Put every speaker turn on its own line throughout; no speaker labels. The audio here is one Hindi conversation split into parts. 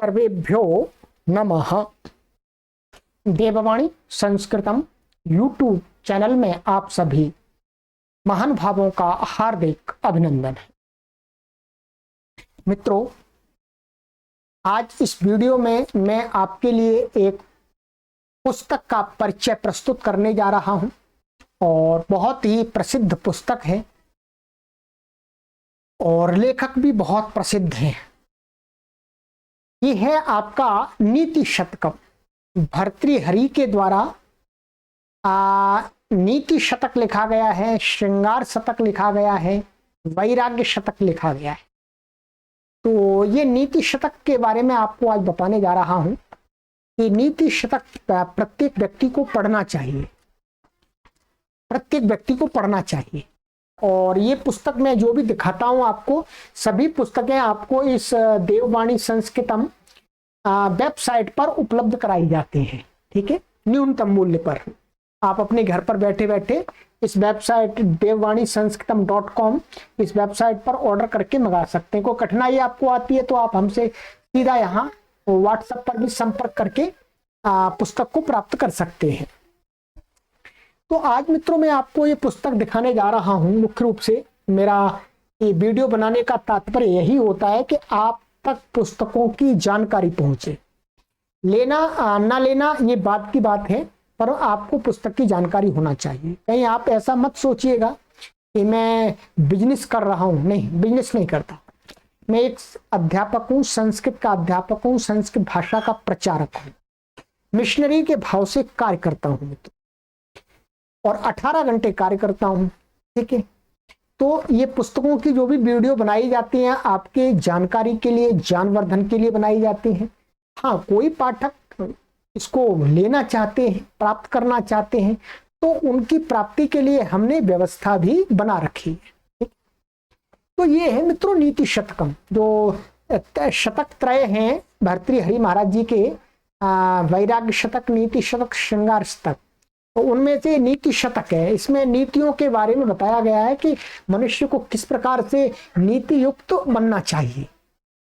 सर्वेभ्यो नमः। देववाणी संस्कृतम यूट्यूब चैनल में आप सभी महान भावों का हार्दिक अभिनंदन है। मित्रों, आज इस वीडियो में मैं आपके लिए एक पुस्तक का परिचय प्रस्तुत करने जा रहा हूं और बहुत ही प्रसिद्ध पुस्तक है और लेखक भी बहुत प्रसिद्ध हैं। ये है आपका नीति शतकम। भर्तृहरि के द्वारा नीति शतक लिखा गया है, श्रृंगार शतक लिखा गया है, वैराग्य शतक लिखा गया है। तो ये नीति शतक के बारे में आपको आज बताने जा रहा हूं कि नीति शतक प्रत्येक व्यक्ति को पढ़ना चाहिए, प्रत्येक व्यक्ति को पढ़ना चाहिए। और ये पुस्तक मैं जो भी दिखाता हूं आपको, सभी पुस्तकें आपको इस देववाणी संस्कृतम वेबसाइट पर उपलब्ध कराई जाती हैं। ठीक है, न्यूनतम मूल्य पर। आप अपने घर पर बैठे बैठे इस वेबसाइट देववाणी संस्कृतम .com इस वेबसाइट पर ऑर्डर करके मंगा सकते हैं। कोई कठिनाई आपको आती है तो आप हमसे सीधा यहाँ व्हाट्सएप पर भी संपर्क करके पुस्तक को प्राप्त कर सकते हैं। तो आज मित्रों मैं आपको ये पुस्तक दिखाने जा रहा हूं। मुख्य रूप से मेरा ये वीडियो बनाने का तात्पर्य यही होता है कि आप तक पुस्तकों की जानकारी पहुंचे। लेना ना लेना ये बात की बात है, पर आपको पुस्तक की जानकारी होना चाहिए। कहीं आप ऐसा मत सोचिएगा कि मैं बिजनेस कर रहा हूं। नहीं, बिजनेस नहीं करता। मैं एक अध्यापक हूं, संस्कृत का अध्यापक हूं, संस्कृत भाषा का प्रचारक हूं, मिशनरी के भाव से कार्य करता हूं मित्र, और 18 घंटे कार्य करता हूं। ठीक है, तो ये पुस्तकों की जो भी वीडियो बनाई जाती हैं आपके जानकारी के लिए, ज्ञानवर्धन के लिए बनाई जाती हैं। हाँ, कोई पाठक इसको लेना चाहते हैं, प्राप्त करना चाहते हैं, तो उनकी प्राप्ति के लिए हमने व्यवस्था भी बना रखी है। तो ये है मित्रों नीति शतकम, जो शतक त्रय हैं भर्तृहरि महाराज जी के, वैराग्य शतक, नीति शतक, श्रृंगार शतक। तो उनमें से नीति शतक है। इसमें नीतियों के बारे में बताया गया है कि मनुष्य को किस प्रकार से नीति युक्त बनना चाहिए,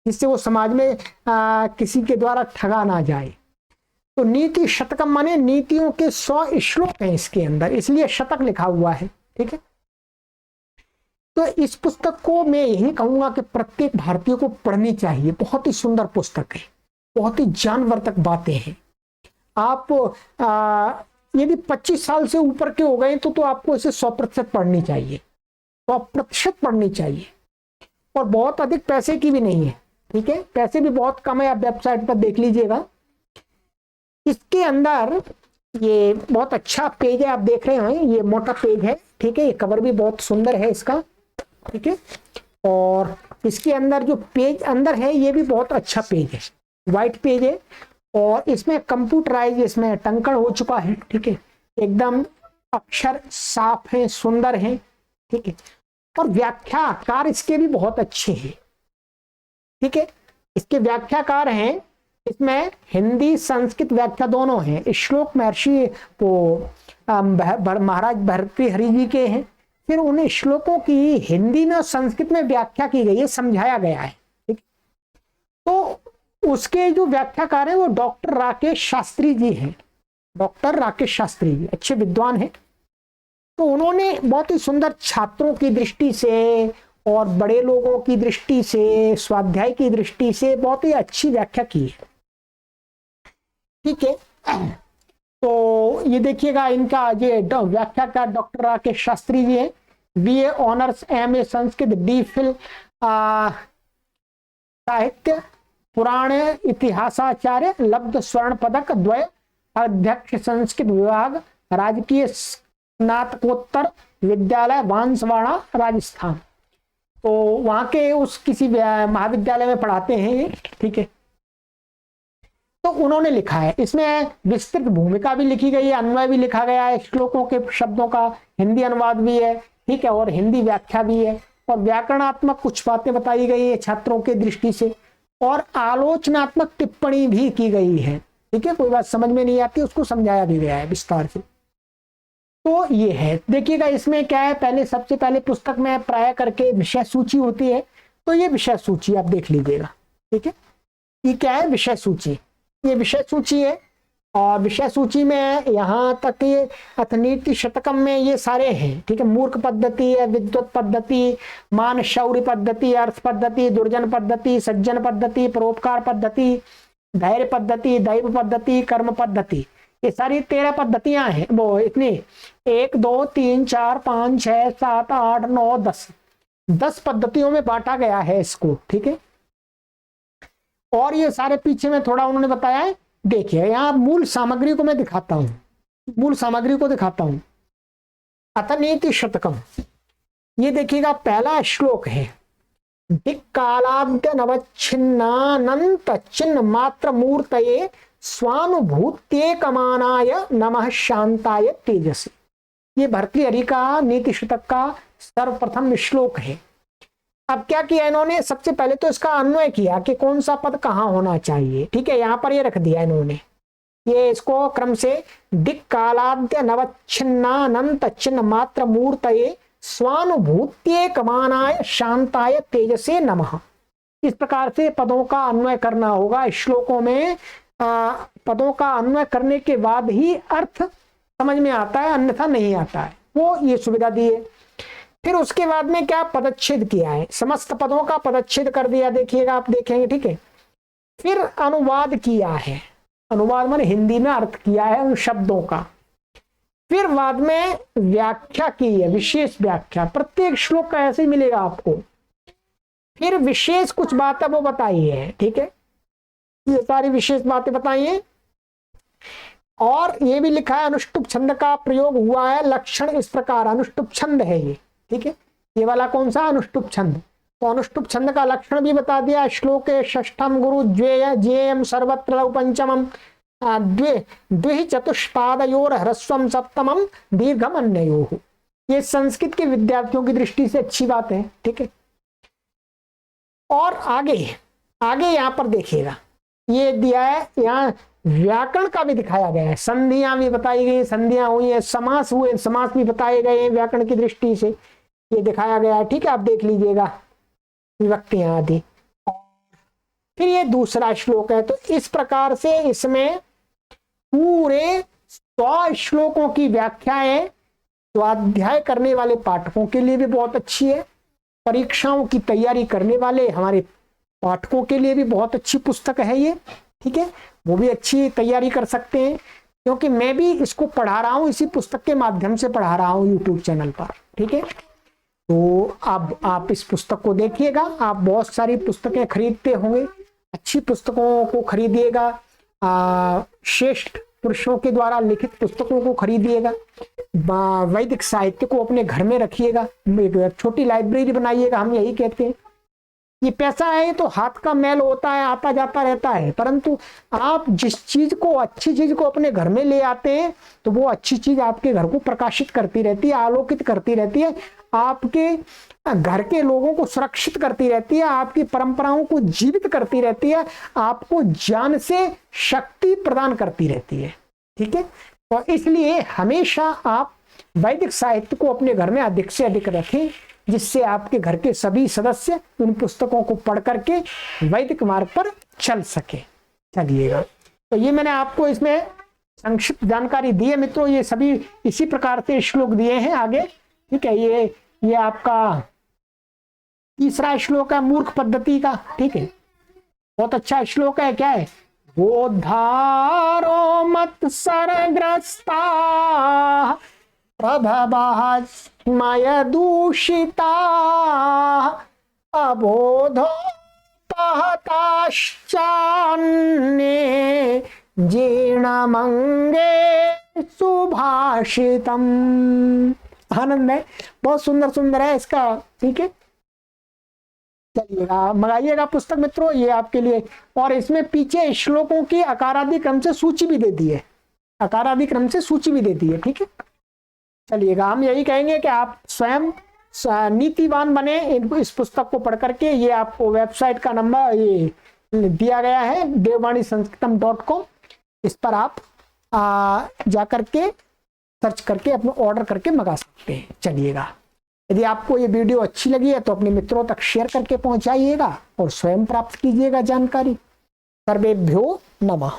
जिससे वो समाज में किसी के द्वारा ठगा ना जाए। तो नीति शतकम माने नीतियों के 100 श्लोक हैं इसके अंदर, इसलिए शतक लिखा हुआ है। ठीक है, तो इस पुस्तक को मैं यही कहूंगा कि प्रत्येक भारतीय को पढ़नी चाहिए। बहुत ही सुंदर पुस्तक है, बहुत ही ज्ञानवर्धक बातें हैं। आप यदि 25 साल से ऊपर के हो गए तो आपको इसे 100% पढ़नी चाहिए, 100% पढ़नी चाहिए। और बहुत अधिक पैसे की भी नहीं है। ठीक है, पैसे भी बहुत कम है, आप वेबसाइट पर देख लीजिएगा। इसके अंदर ये बहुत अच्छा पेज है, आप देख रहे हैं, ये मोटा पेज है। ठीक है, ये कवर भी बहुत सुंदर है इसका। ठीक है, और इसके अंदर जो पेज अंदर है ये भी बहुत अच्छा पेज है, व्हाइट पेज है। और इसमें कंप्यूटराइज, इसमें टंकण हो चुका है। ठीक है, एकदम अक्षर साफ है, सुंदर है। ठीक है, और व्याख्याकार इसके भी बहुत अच्छे हैं। ठीक है, इसके व्याख्याकार हैं, इसमें हिंदी संस्कृत व्याख्या दोनों हैं। श्लोक महर्षि वो महाराज भर्तृहरि जी के हैं। फिर उन श्लोकों की हिंदी में और संस्कृत में व्याख्या की गई है, समझाया गया है। ठीक, तो उसके जो व्याख्याकार हैं वो डॉक्टर राकेश शास्त्री जी हैं। डॉक्टर राकेश शास्त्री जी अच्छे विद्वान हैं। तो उन्होंने बहुत ही सुंदर छात्रों की दृष्टि से और बड़े लोगों की दृष्टि से, स्वाध्याय की दृष्टि से बहुत ही अच्छी व्याख्या की है। ठीक है, तो ये देखिएगा, इनका ये व्याख्याकार डॉक्टर राकेश शास्त्री जी है। BA honours, MA Sanskrit, DPhil साहित्य, पुराण इतिहासाचार्य, लब्ध स्वर्ण पदक द्वय, अध्यक्ष संस्कृत विभाग, राजकीय स्नातकोत्तर विद्यालय बांसवाड़ा राजस्थान। तो वहां के उस किसी महाविद्यालय में पढ़ाते हैं। ठीक है, तो उन्होंने लिखा है, इसमें विस्तृत भूमिका भी लिखी गई है, अन्वय भी लिखा गया है, श्लोकों के शब्दों का हिंदी अनुवाद भी है। ठीक है, और हिंदी व्याख्या भी है, और व्याकरणात्मक कुछ बातें बताई गई है छात्रों के दृष्टि से, और आलोचनात्मक टिप्पणी भी की गई है। ठीक है, कोई बात समझ में नहीं आती उसको समझाया भी गया है विस्तार से। तो ये है, देखिएगा इसमें क्या है, पहले सबसे पहले पुस्तक में प्राय करके विषय सूची होती है, तो ये विषय सूची आप देख लीजिएगा। ठीक है, ये क्या है, विषय सूची। ये विषय सूची है और विषय सूची में यहाँ तक ये अथनीति शतकम में ये सारे हैं, ठीक है। मूर्ख पद्धति है, विद्वत पद्धति, मान शौर्य पद्धति, अर्थ पद्धति, दुर्जन पद्धति, सज्जन पद्धति, परोपकार पद्धति, धैर्य पद्धति, दैव पद्धति, कर्म पद्धति, ये सारी 13 पद्धतियां हैं। वो इतनी 1 2 3 4 5 6 7 8 9 10 पद्धतियों में बांटा गया है इसको, ठीक है। और ये सारे पीछे में थोड़ा उन्होंने बताया है। देखिए यहाँ मूल सामग्री को मैं दिखाता हूं, मूल सामग्री को दिखाता हूं। अथनीति शतकम, ये देखिएगा पहला श्लोक है, दिक्कालाद्य नवच्छिन्नानंत चिन्ह मात्र मूर्तये स्वानुभूत्येकमानाय नमः शांताय तेजसी। ये भर्तृहरि का नीति शतक का सर्वप्रथम श्लोक है। अब क्या किया इन्होंने, सबसे पहले तो इसका अन्वय किया कि कौन सा पद कहाँ होना चाहिए, ठीक है। यहाँ पर ये रख दिया इन्होंने, ये इसको क्रम से दिक्कालाद्य नवच्छिन्नानंत चिन्ह मात्र मूर्तये स्वानुभूत्येकमानाय शांताय तेजसे नमः। इस प्रकार से पदों का अन्वय करना होगा श्लोकों में। पदों का अन्वय करने के बाद ही अर्थ समझ में आता है, अन्यथा नहीं आता है, वो ये सुविधा दी है। फिर उसके बाद में क्या पदच्छेद किया है, समस्त पदों का पदच्छेद कर दिया, देखिएगा आप देखेंगे, ठीक है। फिर अनुवाद किया है, अनुवाद माने हिंदी में अर्थ किया है उन शब्दों का। फिर बाद में व्याख्या की है, विशेष व्याख्या, प्रत्येक श्लोक का ऐसे ही मिलेगा आपको। फिर विशेष कुछ बातें वो बताई है, ठीक है, ये सारी विशेष बातें बताई हैं। और ये भी लिखा है अनुष्टुप छंद का प्रयोग हुआ है, लक्षण इस प्रकार, अनुष्टुप छंद है ये, ठीक है। ये वाला कौन सा, अनुष्टुप छंद। तो अनुष्टुप छंद का लक्षण भी बता दिया। श्लोक षष्ठम गुरु ज्वेय ज्ञेयम सर्वत्र लव पंचमम द्वि चतुष्पादयोर ह्रस्वम सप्तमम दीर्घम अन्ययोः। ये संस्कृत के विद्यार्थियों की दृष्टि से अच्छी बात है, ठीक है। और आगे आगे यहाँ पर देखिएगा, ये दिया है, यहाँ व्याकरण का भी दिखाया गया है, संधियां भी बताई गई, संधियां हुई है, समास हुए, समास भी बताए गए हैं व्याकरण की दृष्टि से, ये दिखाया गया है, ठीक है। आप देख लीजिएगा विभक्तियां आदि। फिर ये दूसरा श्लोक है। तो इस प्रकार से इसमें पूरे 100 श्लोकों की व्याख्याएं स्वाध्याय करने वाले पाठकों के लिए भी बहुत अच्छी है, परीक्षाओं की तैयारी करने वाले हमारे पाठकों के लिए भी बहुत अच्छी पुस्तक है ये, ठीक है। वो भी अच्छी तैयारी कर सकते हैं, क्योंकि मैं भी इसको पढ़ा रहा हूँ, इसी पुस्तक के माध्यम से पढ़ा रहा हूँ यूट्यूब चैनल पर, ठीक है। तो अब आप इस पुस्तक को देखिएगा। आप बहुत सारी पुस्तकें खरीदते होंगे, अच्छी पुस्तकों को खरीदिएगा, श्रेष्ठ पुरुषों के द्वारा लिखित पुस्तकों को खरीदिएगा, वैदिक साहित्य को अपने घर में रखिएगा, छोटी लाइब्रेरी बनाइएगा, हम यही कहते हैं। ये पैसा है तो हाथ का मैल होता है, आता जाता रहता है, परंतु आप जिस चीज को, अच्छी चीज को अपने घर में ले आते हैं तो वो अच्छी चीज आपके घर को प्रकाशित करती रहती है, आलोकित करती रहती है, आपके घर के लोगों को सुरक्षित करती रहती है, आपकी परंपराओं को जीवित करती रहती है, आपको ज्ञान से शक्ति प्रदान करती रहती है, ठीक है। तो इसलिए हमेशा आप वैदिक साहित्य को अपने घर में अधिक से अधिक रखें, जिससे आपके घर के सभी सदस्य उन पुस्तकों को पढ़ करके वैदिक मार्ग पर चल सके। चलिएगा, तो ये मैंने आपको इसमें संक्षिप्त जानकारी दी है मित्रों। ये सभी इसी प्रकार से श्लोक दिए हैं आगे, ठीक है। ये आपका तीसरा श्लोक है मूर्ख पद्धति का, ठीक है, बहुत अच्छा श्लोक है। क्या है, बोधारो मत सरग्रस्ता प्रभवास्मय दूषिता अबोधो पहताश्चान्ये जीर्णमंगे सुभाषितम। आनंद है, बहुत सुंदर सुंदर है इसका, ठीक है। चलिएगा, मंगाइएगा पुस्तक मित्रों, ये आपके लिए। और इसमें पीछे श्लोकों की आकारादि क्रम से सूची भी दे दी है, आकारादि क्रम से सूची भी दे दी है, ठीक है। चलिएगा, हम यही कहेंगे कि आप स्वयं नीतिवान बने इस पुस्तक को पढ़ करके। ये आपको वेबसाइट का नंबर ये दिया गया है devvanisanskritam.com, इस पर आप जा करके सर्च करके अपना ऑर्डर करके मंगा सकते हैं। चलिएगा, यदि आपको ये वीडियो अच्छी लगी है तो अपने मित्रों तक शेयर करके पहुंचाइएगा और स्वयं प्राप्त कीजिएगा जानकारी। सर्वेभ्यो नमः।